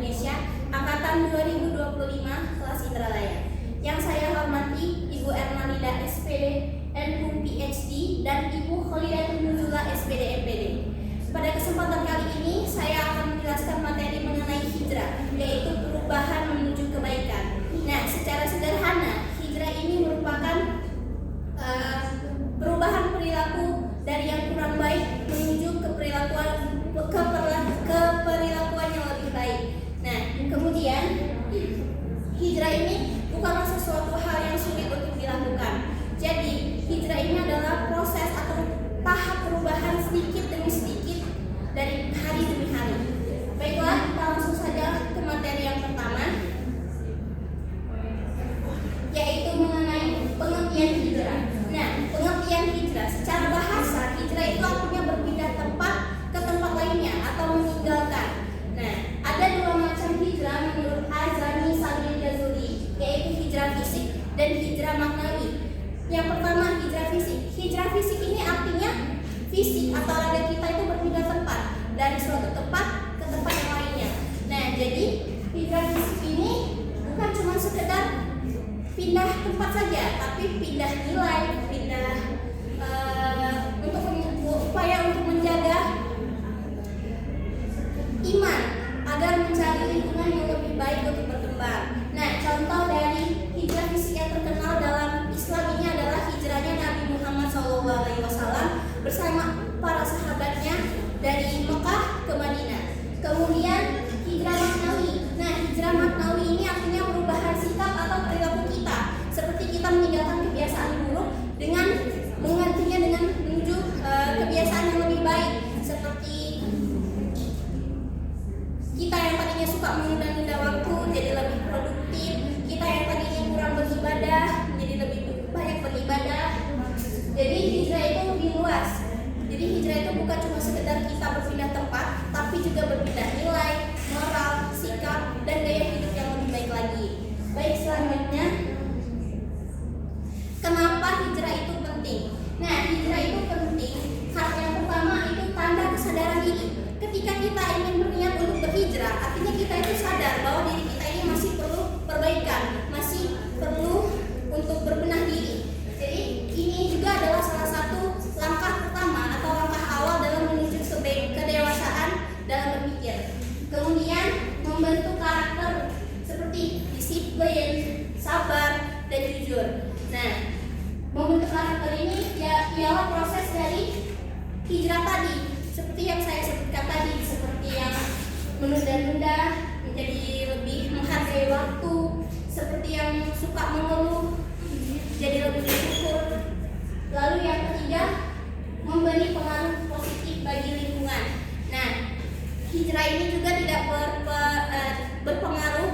Indonesia Angkatan 2025 kelas Indralaya. Yang saya hormati Ibu Ernalida SPD, MHum PhD, dan Ibu Kholidatul Nuzula SPD MPD. Pada kesempatan kali ini saya akan menjelaskan materi mengenai hijrah, yaitu perubahan menuju kebaikan. Nah, secara sederhana, hijrah ini merupakan perubahan perilaku dari yang kurang baik menuju ke perilakuan yang lebih baik. Nah, kemudian hijrah ini bukanlah sesuatu hal yang sulit untuk dilakukan. Jadi, hijrah ini adalah proses atau tahap perubahan sedikit demi sedikit dari hari demi hari. Baiklah, kita langsung saja ke materi yang pertama, yaitu mengenai pengertian hijrah. Nah, pengertian hijrah secara bahasa, hijrah itu artinya berpindah tempat ke tempat lainnya atau meninggalkan. Nah, ada dua macam hijrah menurut Azani Sabil Jazuli, yaitu hijrah fisik dan hijrah maknawi. Yang pertama, hijrah fisik. Hijrah fisik ini artinya fisik atau raga kita itu berpindah tempat dari suatu tempat ke tempat yang lainnya. Nah, jadi hijrah fisik ini bukan cuma sekedar pindah tempat saja, tapi pindah nilai, pindah upaya untuk menjaga iman agar mencari lingkungan yang lebih baik untuk berkembang. Nah, contoh dari hijrah fisik yang terkenal dalam Islam ini adalah hijrahnya Nabi Muhammad SAW bersama para sahabatnya dari Mekah ke Madinah. Kemudian hijrah maknawi. Nah, hijrah maknawi ini artinya perubahan sikap atau perilaku kita, seperti kita meninggalkan kebiasaan buruk dengan menggantinya dengan menuju kebiasaan yang lebih baik, seperti kita yang tadinya suka menunda-nunda waktu jadi lebih produktif, kita yang tadinya kurang beribadah menjadi lebih banyak beribadah. Jadi hijrah itu lebih luas. Jadi hijrah itu bukan cuma sekedar kita berpindah tempat, tapi juga berpindah nilai, moral, sikap, dan gaya hidup yang lebih baik lagi. Baik, selanjutnya, kenapa hijrah itu penting? Nah, hijrah itu penting karena yang pertama itu tanda kesadaran diri. Ketika kita ingin berniat untuk berhijrah, artinya kita itu sadar bahwa diri kita ini masih perlu perbaikan, masih perlu untuk berbenah diri. Jadi ini juga adalah salah satu langkah pertama atau langkah awal dalam menuju kedewasaan dalam berpikir. Kemudian membentuk karakter seperti disiplin, sabar, dan jujur. Nah, membentuk karakter ini ialah proses dari hijrah tadi, seperti yang saya sebutkan tadi, seperti yang menunda-nunda menjadi lebih menghargai waktu, seperti yang suka mengeluh jadi lebih bersyukur. Lalu yang ketiga, memberi pengaruh positif bagi lingkungan. Nah, hijrah ini juga tidak berpengaruh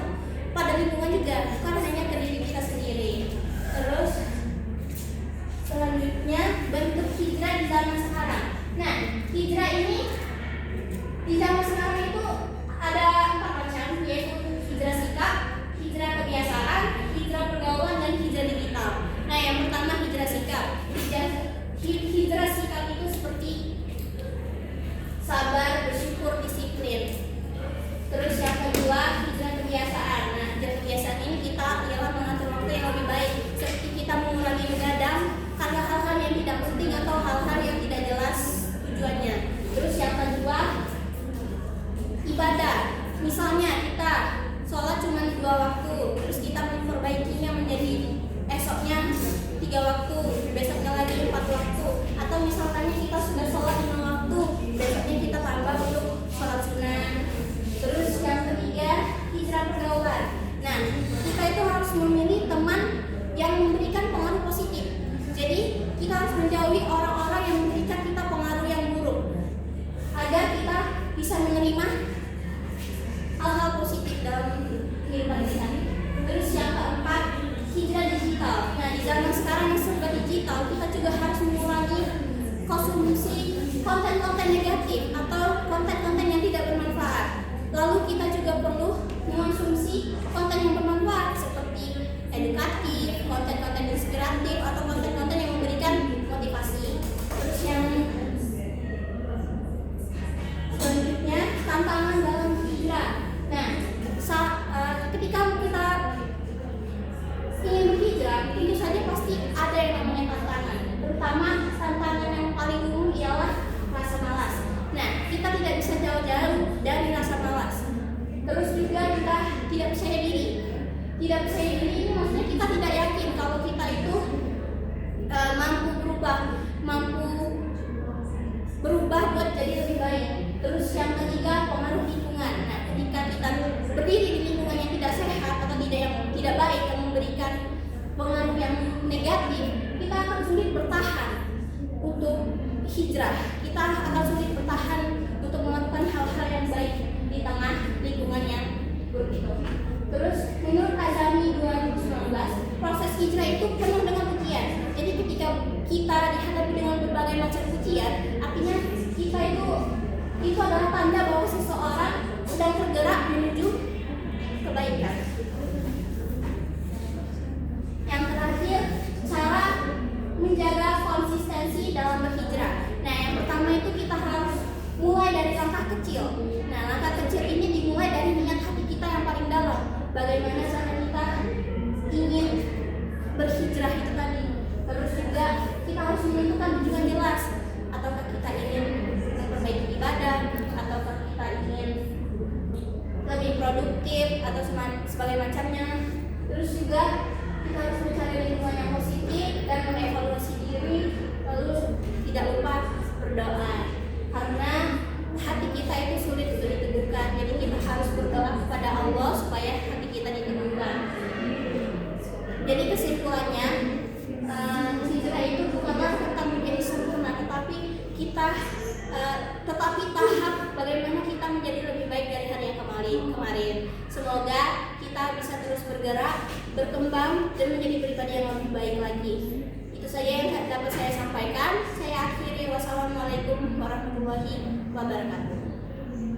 pada lingkungan juga, bukan hanya ke diri kita sendiri. Terus selanjutnya, bentuk hijrah di zaman sekarang. Nah, hijrah ini di zaman sekarang itu ada 4 macam, yaitu hijrah sikap, hijrah kebiasaan, hijrah pergaulan, dan hijrah digital. Nah, yang pertama hijrah sikap. Hijrah sikap itu seperti sabar, bersyukur, disiplin. Terus yang kedua hijrah kebiasaan. Nah, hijrah kebiasaan ini kita ialah mengatur waktu yang lebih baik, seperti kita mengurangi begadang karena hal-hal yang tidak penting atau hal-hal yang tidak jelas tujuannya. Terus yang kedua ibadah. Misalnya kita sholat cuma 2 waktu, terus kita memperbaikinya menjadi esoknya 3 waktu, besoknya lagi 4 waktu. Atau misalkan kita sudah sholat 5 waktu, besoknya kita tambah untuk sholat sunnah. Terus yang ketiga hijrah pergaulan. Nah, kita itu harus memilih teman yang memberikan pengaruh positif. Jadi kita harus menjauhi orang-orang yang memberikan kita pengaruh yang buruk, agar kita bisa menerima hal-hal positif dalam kehidupan kita. Terus yang keempat, hijrah digital. Nah, di zaman sekarang yang serba digital, kita juga harus mengurangi konsumsi konten-konten negatif atau konten-konten yang tidak bermanfaat. Lalu kita juga perlu mengonsumsi konten yang bermanfaat seperti edukatif, konten-konten inspiratif, atau konten-konten yang memberikan motivasi. Terus yang selanjutnya, tantangan dalam hijrah. Nah, Terus juga kita tidak percaya diri. Tidak percaya diri ini maksudnya kita tidak yakin kalau kita itu mampu berubah buat jadi lebih baik. Terus yang ketiga, pengaruh lingkungan. Nah, ketika kita berdiri di lingkungan yang tidak sehat atau tidak baik, yang memberikan pengaruh yang negatif, kita akan sulit bertahan untuk hijrah. Kita akan sulit bertahan untuk melakukan hal-hal yang baik di tengah lingkungan yang buruk itu. Terus menurut Azami 2019, proses hijrah itu penuh dengan ujian. Jadi ketika kita dihadapi dengan berbagai macam ujian, artinya kita itu adalah tanda bahwa seseorang sedang bergerak menuju kebaikan. Yang terakhir, cara menjaga konsistensi dalam berhijrah. Nah, yang pertama itu kita harus mulai dari langkah kecil. Nah, langkah kecil ini dimulai dari niat hati kita yang paling dalam. Bagaimana cara kita ingin berhijrah itu tadi. Terus juga kita harus menentukan tujuan jelas. Ataukah kita ingin memperbaiki ibadah, ataukah kita ingin lebih produktif atau sebagai macamnya. Terus juga kita harus mencari lingkungan yang positif dan mengevaluasi diri. Lalu tidak lupa berdoa, karena hati kita itu sulit untuk diteguhkan. Jadi kita harus berdoa kepada Allah supaya hati kita diteguhkan. Jadi kesimpulannya, hijrah itu bukanlah tentang menjadi sempurna, tetapi tahap bagaimana kita menjadi lebih baik dari hari yang kemarin. Semoga kita bisa terus bergerak, berkembang, dan menjadi pribadi yang lebih baik lagi. Itu saja yang dapat saya sampaikan. Saya akhiri. Wassalamualaikum warahmatullahi wabarakatuh.